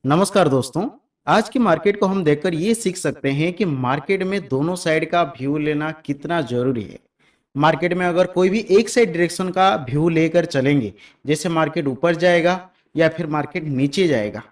नमस्कार दोस्तों। आज की मार्केट को हम देखकर ये सीख सकते हैं कि मार्केट में दोनों साइड का व्यू लेना कितना जरूरी है। मार्केट में अगर कोई भी एक साइड डायरेक्शन का व्यू लेकर चलेंगे, जैसे मार्केट ऊपर जाएगा या फिर मार्केट नीचे जाएगा,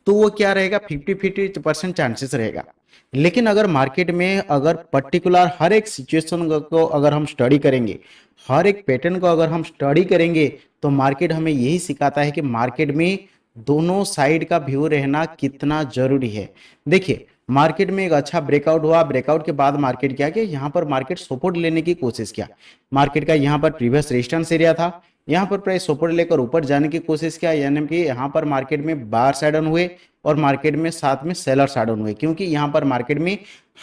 तो वो क्या रहेगा, 50-50% चांसेस रहेगा। लेकिन अगर मार्केट में अगर पर्टिकुलर हर एक सिचुएशन को अगर हम स्टडी करेंगे, हर एक पैटर्न को अगर हम स्टडी करेंगे, तो मार्केट हमें यही सिखाता है कि मार्केट में दोनों साइड का व्यू रहना कितना जरूरी है। देखिए, मार्केट में एक अच्छा ब्रेकआउट हुआ, ब्रेकआउट के बाद मार्केट क्या किया, यहाँ पर मार्केट सपोर्ट लेने की कोशिश किया। मार्केट का यहाँ पर प्रीवियस रेजिस्टेंस एरिया था, यहाँ पर प्राइस सपोर्ट लेकर ऊपर जाने की कोशिश किया, यानी कि यहाँ पर मार्केट में बार साइड ऑन हुए और मार्केट में साथ में सेलर साइड ऑन हुए, क्योंकि यहाँ पर मार्केट में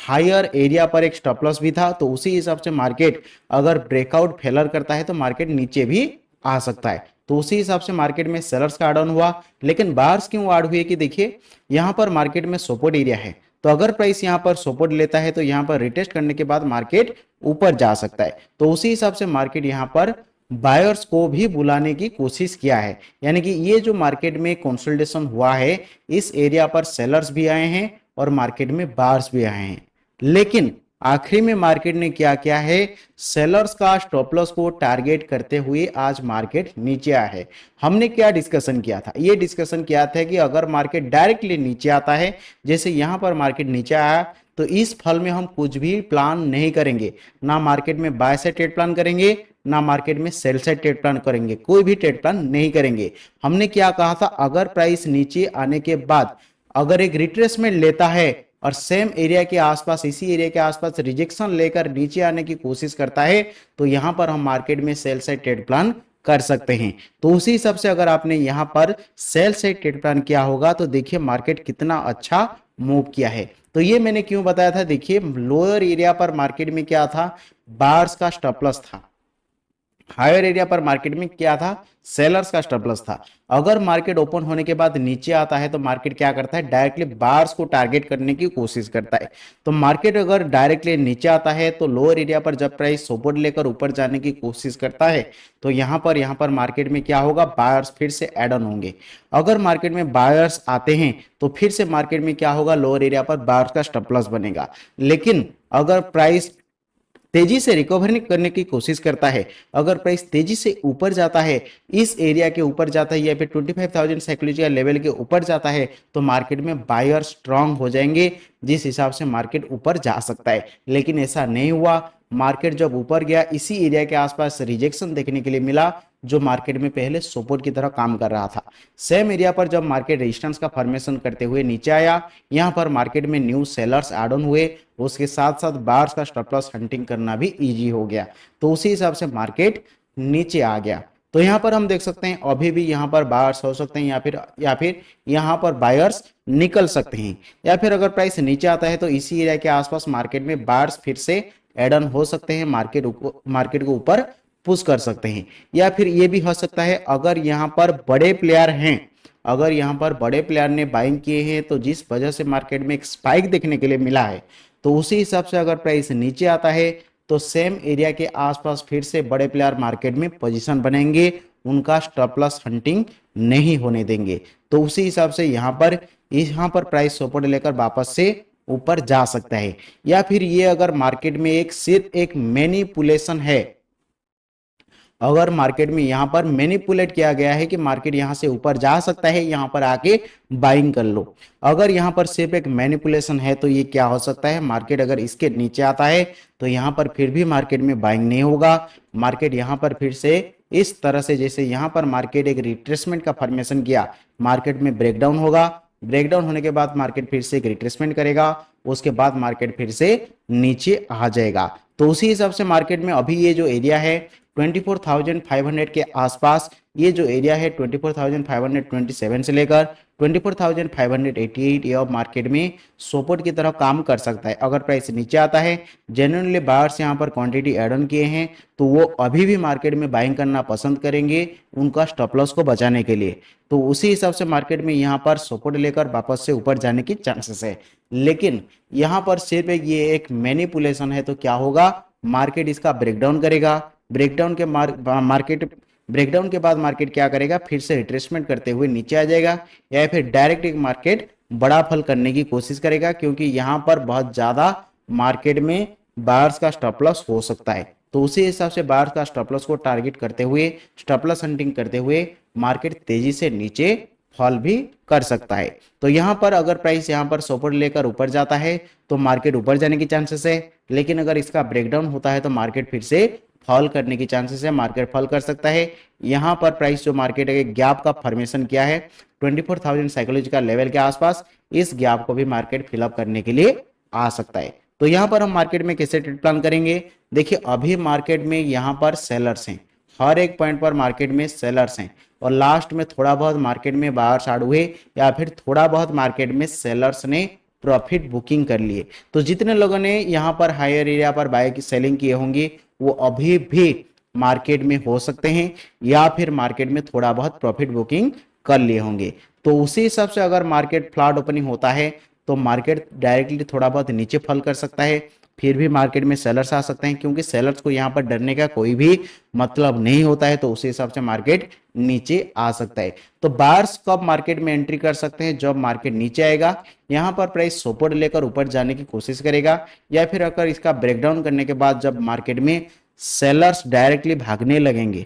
हायर एरिया पर एक स्टॉप लॉस भी था। तो उसी हिसाब से मार्केट अगर ब्रेकआउट फेलर करता है तो मार्केट नीचे भी आ सकता है। तो उसी हिसाब से मार्केट में सेलर्स का एड ऑन हुआ। लेकिन बार्स क्यों ऐड हुए कि देखिए, यहाँ पर मार्केट में सपोर्ट एरिया है, तो अगर प्राइस यहाँ पर सपोर्ट लेता है तो यहाँ पर रिटेस्ट करने के बाद मार्केट ऊपर जा सकता है। तो उसी हिसाब से मार्केट यहाँ पर बायर्स को भी बुलाने की कोशिश किया है, यानी कि ये जो मार्केट में कंसोलिडेशन हुआ है, इस एरिया पर सेलर्स भी आए हैं और मार्केट में बायर्स भी आए हैं। लेकिन आखिरी में मार्केट ने क्या किया है, सेलर्स का स्टॉप लॉस को टारगेट करते हुए आज मार्केट नीचे आया है। हमने क्या डिस्कशन किया था, ये डिस्कशन किया था कि अगर मार्केट डायरेक्टली नीचे आता है, जैसे यहां पर मार्केट नीचे आया, तो इस फल में हम कुछ भी प्लान नहीं करेंगे। ना मार्केट में बाय साइड ट्रेड प्लान करेंगे, ना मार्केट में सेल साइड ट्रेड प्लान करेंगे, कोई भी ट्रेड प्लान नहीं करेंगे। हमने क्या कहा था, अगर प्राइस नीचे आने के बाद अगर एक रिट्रेसमेंट लेता है और सेम एरिया के आसपास, इसी एरिया के आसपास रिजेक्शन लेकर नीचे आने की कोशिश करता है, तो यहां पर हम मार्केट में सेल साइड ट्रेड प्लान कर सकते हैं। तो उसी हिसाब से अगर आपने यहां पर सेल साइड ट्रेड प्लान किया होगा, तो देखिए मार्केट कितना अच्छा मूव किया है। तो ये मैंने क्यों बताया था, देखिए लोअर एरिया पर मार्केट में क्या था, बार्स का स्टॉप लॉस था। हायर एरिया पर मार्केट में क्या था, सेलर्स का स्टॉप लॉस था। अगर मार्केट ओपन होने के बाद नीचे आता है तो मार्केट क्या करता है, डायरेक्टली बार्स को टारगेट करने की कोशिश करता है। तो मार्केट अगर डायरेक्टली नीचे आता है तो लोअर एरिया पर जब प्राइस सपोर्ट लेकर ऊपर जाने की कोशिश करता है, तो यहां पर मार्केट में क्या होगा, बायर्स फिर से एड ऑन होंगे। अगर मार्केट में बायर्स आते हैं तो फिर से मार्केट में क्या होगा, लोअर एरिया पर बायर्स का स्टॉप लॉस बनेगा। लेकिन अगर प्राइस तेजी से रिकवरी करने की कोशिश करता है, अगर प्राइस तेजी से ऊपर जाता है, इस एरिया के ऊपर जाता है या फिर 25,000 साइकोलॉजिकल लेवल के ऊपर जाता है, तो मार्केट में बायर स्ट्रांग हो जाएंगे, जिस हिसाब से मार्केट ऊपर जा सकता है। लेकिन ऐसा नहीं हुआ। मार्केट जब ऊपर गया, इसी एरिया के आसपास रिजेक्शन देखने के लिए मिला, जो मार्केट में पहले सपोर्ट की तरह काम कर रहा था। सेम एरिया पर जब मार्केट रेजिस्टेंस का फॉर्मेशन करते हुए नीचे आया, यहां पर मार्केट में न्यू सेलर्स एड ऑन हुए, उसके साथ साथ बार्स का स्टॉप लॉस हंटिंग करना भी इजी हो गया। तो उसी हिसाब से मार्केट नीचे आ गया। तो यहां पर हम देख सकते हैं अभी भी यहां पर बायर्स हो सकते हैं, या फिर यहां पर बायर्स निकल सकते हैं, या फिर अगर प्राइस नीचे आता है तो इसी एरिया के आसपास मार्केट में बायर्स फिर से एड ऑन हो सकते हैं, मार्केट को ऊपर पुश कर सकते हैं। या फिर ये भी हो सकता है, अगर यहाँ पर बड़े प्लेयर हैं, अगर यहाँ पर बड़े प्लेयर ने बाइंग किए हैं, तो जिस वजह से मार्केट में एक स्पाइक देखने के लिए मिला है, तो उसी हिसाब से अगर प्राइस नीचे आता है तो सेम एरिया के आसपास फिर से बड़े प्लेयर मार्केट में पोजीशन बनेंगे, उनका स्टॉप लॉस हंटिंग नहीं होने देंगे। तो उसी हिसाब से यहाँ पर प्राइस सपोर्ट लेकर वापस से ऊपर जा सकता है। या फिर ये अगर मार्केट में सिर्फ एक मैनिपुलेशन है, अगर मार्केट में यहां पर मैनिपुलेट किया गया है कि मार्केट यहां से ऊपर जा सकता है, यहां पर आके बाइंग कर लो, अगर यहां पर सिर्फ एक मैनिपुलेशन है, तो ये क्या हो सकता है, मार्केट अगर इसके नीचे आता है तो यहां पर फिर भी मार्केट में बाइंग नहीं होगा। मार्केट यहां पर फिर से इस तरह से, जैसे यहां पर मार्केट एक रिट्रेसमेंट का फॉर्मेशन किया, मार्केट में ब्रेकडाउन होगा, ब्रेकडाउन होने के बाद मार्केट फिर से एक रिट्रेसमेंट करेगा, उसके बाद मार्केट फिर से नीचे आ जाएगा। तो उसी हिसाब से मार्केट में अभी ये जो एरिया है 24,500 के आसपास, ये जो एरिया है 24,527 से लेकर 24,588, ये मार्केट में सपोर्ट की तरह काम कर सकता है। अगर प्राइस नीचे आता है, जेन्युइनली बायर्स यहाँ पर क्वांटिटी एड ऑन किए हैं, तो वो अभी भी मार्केट में बाइंग करना पसंद करेंगे, उनका स्टॉप लॉस को बचाने के लिए। तो उसी हिसाब से मार्केट में यहाँ पर सपोर्ट लेकर वापस से ऊपर जाने की चांसेस है। लेकिन यहाँ पर सिर्फ ये एक मैनिपुलेशन है, तो क्या होगा, मार्केट इसका ब्रेकडाउन करेगा, ब्रेकडाउन के मार्केट ब्रेकडाउन के बाद मार्केट क्या करेगा, फिर से रिट्रेसमेंट करते हुए नीचे आ जाएगा या फिर डायरेक्ट एक मार्केट बड़ा फल करने की कोशिश करेगा, क्योंकि यहां पर बहुत ज्यादा मार्केट में बायर्स का स्टॉप लॉस हो सकता है। तो उसी हिसाब से बायर्स का स्टॉप लॉस को टारगेट करते हुए, स्टॉप लॉस हंटिंग करते हुए मार्केट तेजी से नीचे फॉल भी कर सकता है। तो यहां पर अगर प्राइस यहां पर सपोर्ट लेकर ऊपर जाता है तो मार्केट ऊपर जाने की चांसेस है, लेकिन अगर इसका ब्रेकडाउन होता है तो मार्केट फिर से फॉल करने की चांसेस है, मार्केट फॉल कर सकता है। यहां पर प्राइस जो मार्केट है गैप का फॉर्मेशन किया है 24,000 साइकोलॉजिकल लेवल के आसपास, इस गैप को भी मार्केट फिलअप करने के लिए आ सकता है। तो यहां पर हम मार्केट में कैसे ट्रेड प्लान करेंगे, देखिए अभी मार्केट में यहां पर सेलर्स हैं, हर एक पॉइंट पर मार्केट में सेलर्स हैं, और लास्ट में थोड़ा बहुत मार्केट में बायर्स ऐड हुए या फिर थोड़ा बहुत मार्केट में सेलर्स ने प्रॉफिट बुकिंग कर लिए। तो जितने लोगों ने यहां पर हायर एरिया पर बाय की सेलिंग किए होंगे वो अभी भी मार्केट में हो सकते हैं या फिर मार्केट में थोड़ा बहुत प्रॉफिट बुकिंग कर लिए होंगे। तो उसी हिसाब से अगर मार्केट फ्लैट ओपनिंग होता है तो मार्केट डायरेक्टली थोड़ा बहुत नीचे फॉल कर सकता है, फिर भी मार्केट में सेलर्स आ सकते हैं, क्योंकि सेलर्स को यहां पर डरने का कोई भी मतलब नहीं होता है। तो उसी हिसाब से मार्केट नीचे आ सकता है। तो बायर्स कब मार्केट में एंट्री कर सकते हैं, जब मार्केट नीचे आएगा, यहां पर प्राइस सपोर्ट लेकर ऊपर जाने की कोशिश करेगा, या फिर अगर इसका ब्रेकडाउन करने के बाद जब मार्केट में सेलर्स डायरेक्टली भागने लगेंगे,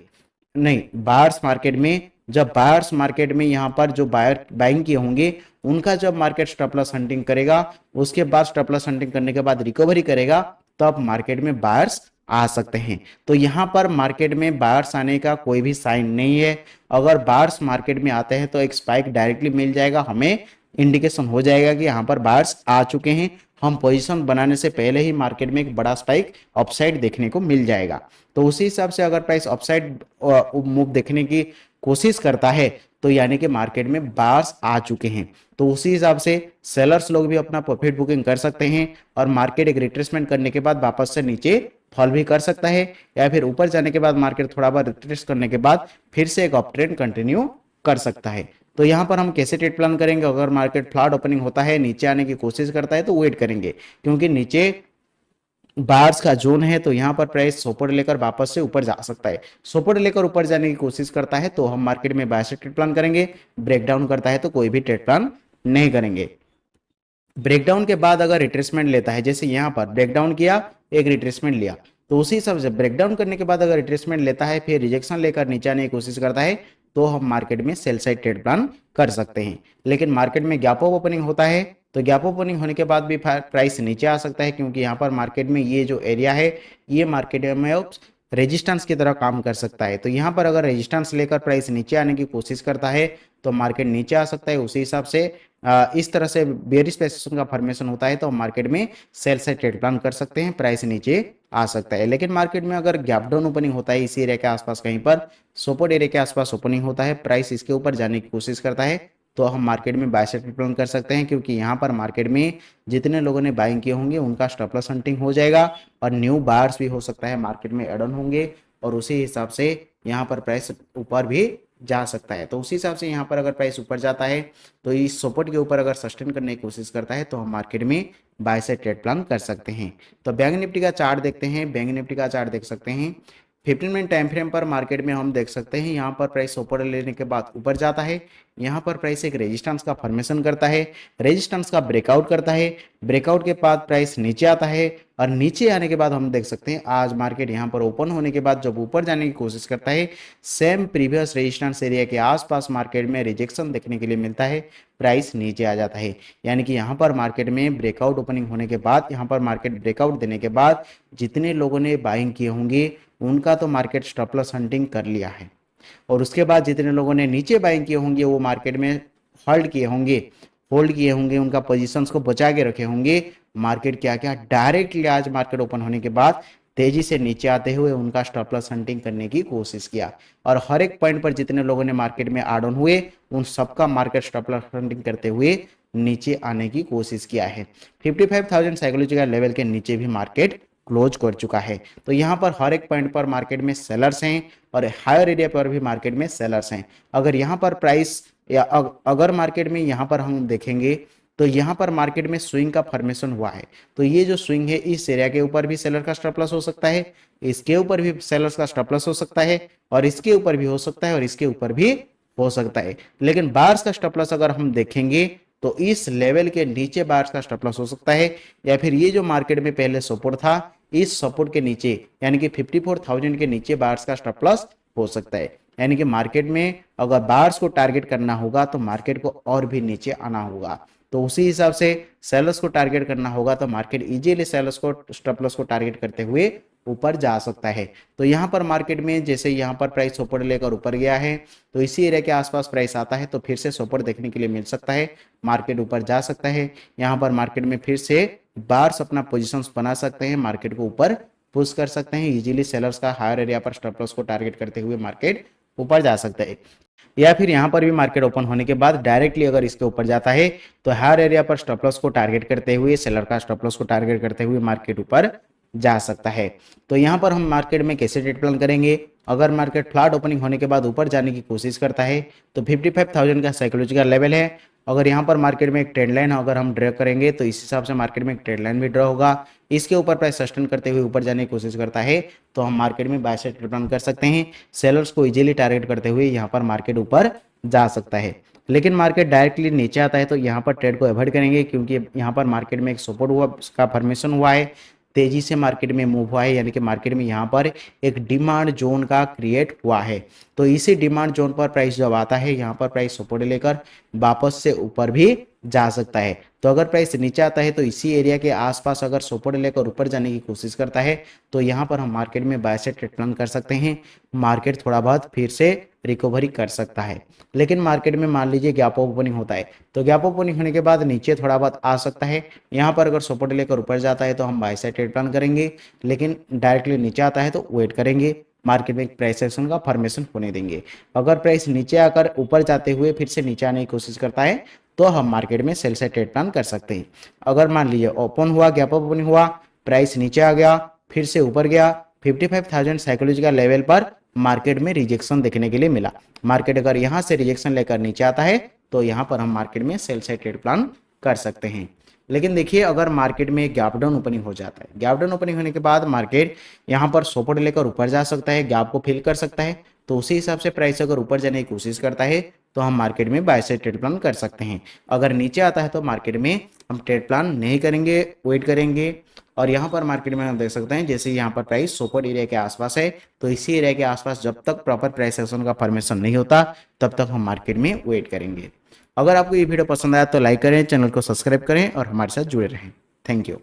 नहीं बायर्स मार्केट में, जब बायर्स मार्केट में यहां पर जो बायर बाइंग किए होंगे उनका जब मार्केट स्टॉप लॉस हंटिंग करेगा, उसके बाद स्टॉप लॉस हंटिंग करने के बाद रिकवरी करेगा, तब मार्केट में बायर्स आ सकते हैं। तो यहां पर मार्केट में बायर्स आने का कोई भी साइन नहीं है। अगर बायर्स मार्केट में आते हैं तो एक स्पाइक डायरेक्टली मिल जाएगा, हमें इंडिकेशन हो जाएगा कि यहां पर बायर्स आ चुके हैं, हम पोजीशन बनाने से पहले ही मार्केट में एक बड़ा स्पाइक अपसाइड देखने को मिल जाएगा। तो उसी हिसाब से अगर प्राइस अपसाइड मूव देखने की कोशिश करता है तो यानी कि मार्केट में बायर्स आ चुके हैं। तो उसी हिसाब से सेलर्स लोग भी अपना प्रॉफिट बुकिंग कर सकते हैं और मार्केट एक रिट्रेसमेंट करने के बाद वापस से नीचे फॉल भी कर सकता है, या फिर ऊपर जाने के बाद मार्केट थोड़ा बहुत रिट्रेस करने के बाद फिर से एक अप ट्रेंड कंटिन्यू कर सकता है। तो यहां पर हम कैसे ट्रेड प्लान करेंगे, अगर मार्केट फ्लैट ओपनिंग होता है नीचे आने की कोशिश करता है तो वेट करेंगे, क्योंकि नीचे बार्स का जोन है, तो यहां पर प्राइस सपोर्ट लेकर वापस से ऊपर जा सकता है। सपोर्ट लेकर ऊपर जाने की कोशिश करता है तो हम मार्केट में बाय से ट्रेड प्लान करेंगे, ब्रेकडाउन करता है तो कोई भी ट्रेड प्लान नहीं करेंगे। ब्रेकडाउन के बाद अगर रिट्रेसमेंट लेता है, जैसे यहां पर ब्रेकडाउन किया एक रिट्रेसमेंट लिया, तो उसी हिसाब से ब्रेकडाउन करने के बाद अगर रिट्रेसमेंट लेता है फिर रिजेक्शन लेकर नीचे आने की कोशिश करता है तो हम मार्केट में सेल साइड ट्रेड प्लान कर सकते हैं। लेकिन मार्केट में गैप अप ओपनिंग होता है तो गैप ओपनिंग होने के बाद भी प्राइस नीचे आ सकता है, क्योंकि यहाँ पर मार्केट में ये जो एरिया है ये मार्केट में रेजिस्टेंस की तरह काम कर सकता है। तो यहाँ पर अगर रेजिस्टेंस लेकर प्राइस नीचे आने की कोशिश करता है तो मार्केट नीचे आ सकता है। उसी हिसाब से इस तरह से बेयरिश पोजीशन का फॉर्मेशन होता है तो हम मार्केट में सेल साइड ट्रेड प्लान कर सकते हैं, प्राइस नीचे आ सकता है। लेकिन मार्केट में अगर गैप डाउन ओपनिंग होता है इसी एरिया के आसपास, कहीं पर सपोर्ट एरिया के आसपास ओपनिंग होता है, प्राइस इसके ऊपर जाने की कोशिश करता है, तो हम मार्केट में बाय साइड ट्रेड प्लान कर सकते हैं, क्योंकि यहाँ पर मार्केट में जितने लोगों ने बाइंग किए होंगे उनका स्टॉप लॉस हंटिंग हो जाएगा और न्यू बायर्स भी हो सकता है मार्केट में एड ऑन होंगे, और उसी हिसाब से यहाँ पर प्राइस ऊपर भी जा सकता है। तो उसी हिसाब से यहाँ पर अगर प्राइस ऊपर जाता है तो इस सपोर्ट के ऊपर अगर सस्टेन करने की कोशिश करता है तो हम मार्केट में बाय साइड ट्रेड प्लान कर सकते हैं। तो बैंक निफ्टी का चार्ट देखते हैं, बैंक निफ्टी का चार्ट देख सकते हैं 15 मिनट टाइम फ्रेम पर मार्केट में हम देख सकते हैं यहाँ पर प्राइस सपोर्ट लेने के बाद ऊपर जाता है, यहाँ पर प्राइस एक रेजिस्टेंस का फॉर्मेशन करता है, रेजिस्टेंस का ब्रेकआउट करता है, ब्रेकआउट के बाद प्राइस नीचे आता है, और नीचे आने के बाद हम देख सकते हैं आज मार्केट यहाँ पर ओपन होने के बाद जब ऊपर जाने की कोशिश करता है सेम प्रीवियस रेजिस्टेंस एरिया के आसपास मार्केट में रिजेक्शन देखने के लिए मिलता है, प्राइस नीचे आ जाता है। यानी कि यहाँ पर मार्केट में ब्रेकआउट ओपनिंग होने के बाद, यहाँ पर मार्केट ब्रेकआउट देने के बाद जितने लोगों ने बाइंग किए होंगे उनका तो मार्केट स्टॉप लॉस हंटिंग कर लिया है, और उसके बाद जितने लोगों ने नीचे बाइंग किए होंगे वो मार्केट में होल्ड किए होंगे, उनका पोजीशंस को बचा के रखे होंगे। मार्केट क्या क्या डायरेक्टली आज मार्केट ओपन होने के बाद तेजी से नीचे आते हुए उनका स्टॉप लॉस हंटिंग करने की कोशिश किया, और हर एक पॉइंट पर जितने लोगों ने मार्केट में एड ऑन हुए उन सबका मार्केट स्टॉप लॉस हंटिंग करते हुए नीचे आने की कोशिश किया है। 55,000 साइकोलॉजिकल लेवल के नीचे भी मार्केट क्लोज कर चुका है। तो यहाँ पर हर एक पॉइंट पर मार्केट में सेलर्स हैं और हायर एरिया पर भी मार्केट में सेलर्स हैं। अगर यहाँ पर प्राइस या अगर मार्केट में यहाँ पर हम देखेंगे तो यहाँ पर मार्केट में स्विंग का फॉर्मेशन हुआ है। तो ये जो स्विंग है इस एरिया के ऊपर भी सेलर का स्टॉप लॉस हो सकता है, इसके ऊपर भी सेलर्स का स्टॉप लॉस हो सकता है, और इसके ऊपर भी हो सकता है, और इसके ऊपर भी हो सकता है। लेकिन बार्स का स्टॉप लॉस अगर हम देखेंगे तो इस लेवल के नीचे बार्स का स्टॉप लॉस हो सकता है, या फिर ये जो मार्केट में पहले सपोर्ट था इस सपोर्ट के नीचे यानी कि 54,000 के नीचे बार्स का स्टॉप लॉस हो सकता है। यानी कि मार्केट में अगर बार्स को टारगेट करना होगा तो मार्केट को और भी नीचे आना होगा। तो उसी हिसाब से सेलर्स को टारगेट करना होगा तो मार्केट इजीली सेलर्स को स्टॉप लॉस को टारगेट करते हुए ऊपर जा सकता है। तो यहाँ पर मार्केट में जैसे यहाँ पर प्राइस सपोर्ट लेकर ऊपर गया है तो इसी एरिया के आसपास प्राइस आता है तो फिर से सपोर्ट देखने के लिए मिल सकता है, मार्केट ऊपर जा सकता है। यहाँ पर मार्केट में फिर से बार्स अपना पोजीशंस बना सकते हैं, मार्केट को ऊपर पुश कर सकते हैं इजीली। सेलर्स का हायर एरिया पर स्टॉप लॉस को टारगेट करते हुए मार्केट ऊपर जा सकता है। या फिर यहाँ पर भी मार्केट ओपन होने के बाद डायरेक्टली अगर इसके ऊपर जाता है तो हायर एरिया पर स्टॉप लॉस को टारगेट करते हुए, सेलर का स्टॉप लॉस को टारगेट करते हुए मार्केट ऊपर जा सकता है। तो यहाँ पर हम मार्केट में कैसे ट्रेड प्लान करेंगे, अगर मार्केट फ्लैट ओपनिंग होने के बाद ऊपर जाने की कोशिश करता है तो 55,000 का साइकोलॉजिकल लेवल है। अगर यहाँ पर मार्केट में एक ट्रेंड लाइन अगर हम ड्रॉ करेंगे तो इस हिसाब से मार्केट में एक ट्रेंड लाइन भी ड्रॉ होगा, इसके ऊपर प्राइस सस्टेन करते हुए ऊपर जाने की कोशिश करता है तो हम मार्केट में बाय साइड ट्रेड प्लान कर सकते हैं। सेलर्स को इजीली टारगेट करते हुए यहाँ पर मार्केट ऊपर जा सकता है। लेकिन मार्केट डायरेक्टली नीचे आता है तो यहाँ पर ट्रेड को अवॉइड करेंगे, क्योंकि यहाँ पर मार्केट में एक सपोर्ट हुआ, उसका फॉर्मेशन हुआ है, तेजी से मार्केट में मूव हुआ है, यानी कि मार्केट में यहाँ पर एक डिमांड जोन का क्रिएट हुआ है। तो इसी डिमांड जोन पर प्राइस जब आता है यहाँ पर प्राइस सपोर्ट लेकर वापस से ऊपर भी जा सकता है। तो अगर प्राइस नीचे आता है तो इसी एरिया के आसपास अगर सपोर्ट लेकर ऊपर जाने की कोशिश करता है तो यहाँ पर हम मार्केट में बाय साइड ट्रेड प्लान कर सकते हैं, मार्केट थोड़ा बहुत फिर से रिकवरी कर सकता है। लेकिन मार्केट में मान लीजिए गैप ओपनिंग होता है तो गैप ओपनिंग होने के बाद नीचे थोड़ा बहुत आ सकता है, यहाँ पर अगर सपोर्ट लेकर ऊपर जाता है तो हम बाय साइड ट्रेड प्लान करेंगे, लेकिन डायरेक्टली नीचे आता है तो वेट करेंगे, मार्केट में एक प्राइस एक्शन का फॉर्मेशन होने देंगे। अगर प्राइस नीचे आकर ऊपर जाते हुए फिर से नीचे आने की कोशिश करता है तो हम मार्केट में सेल साइड ट्रेड प्लान कर सकते हैं। अगर मान लीजिए ओपन हुआ, गैप ओपनिंग हुआ, प्राइस नीचे आ गया, फिर से ऊपर गया, 55,000 साइकोलॉजिकल लेवल पर मार्केट में रिजेक्शन देखने के लिए मिला, मार्केट अगर यहां से रिजेक्शन लेकर नीचे आता है तो यहां पर हम मार्केट में सेल साइड ट्रेड प्लान कर सकते हैं। लेकिन देखिए अगर मार्केट में गैप डाउन ओपनिंग हो जाता है, गैप डाउन ओपनिंग होने के बाद मार्केट यहां पर सपोर्ट लेकर ऊपर जा सकता है, गैप को फिल कर सकता है, तो उसी हिसाब से प्राइस अगर ऊपर जाने की कोशिश करता है तो हम मार्केट में बाय साइड ट्रेड प्लान कर सकते हैं। अगर नीचे आता है तो मार्केट में हम ट्रेड प्लान नहीं करेंगे, वेट करेंगे। और यहाँ पर मार्केट में हम देख सकते हैं जैसे यहाँ पर प्राइस सपोर्ट एरिया के आसपास है तो इसी एरिया के आसपास जब तक प्रॉपर प्राइस एक्शन का फॉर्मेशन नहीं होता तब तक हम मार्केट में वेट करेंगे। अगर आपको ये वीडियो पसंद आया तो लाइक करें, चैनल को सब्सक्राइब करें और हमारे साथ जुड़े रहें। Thank you.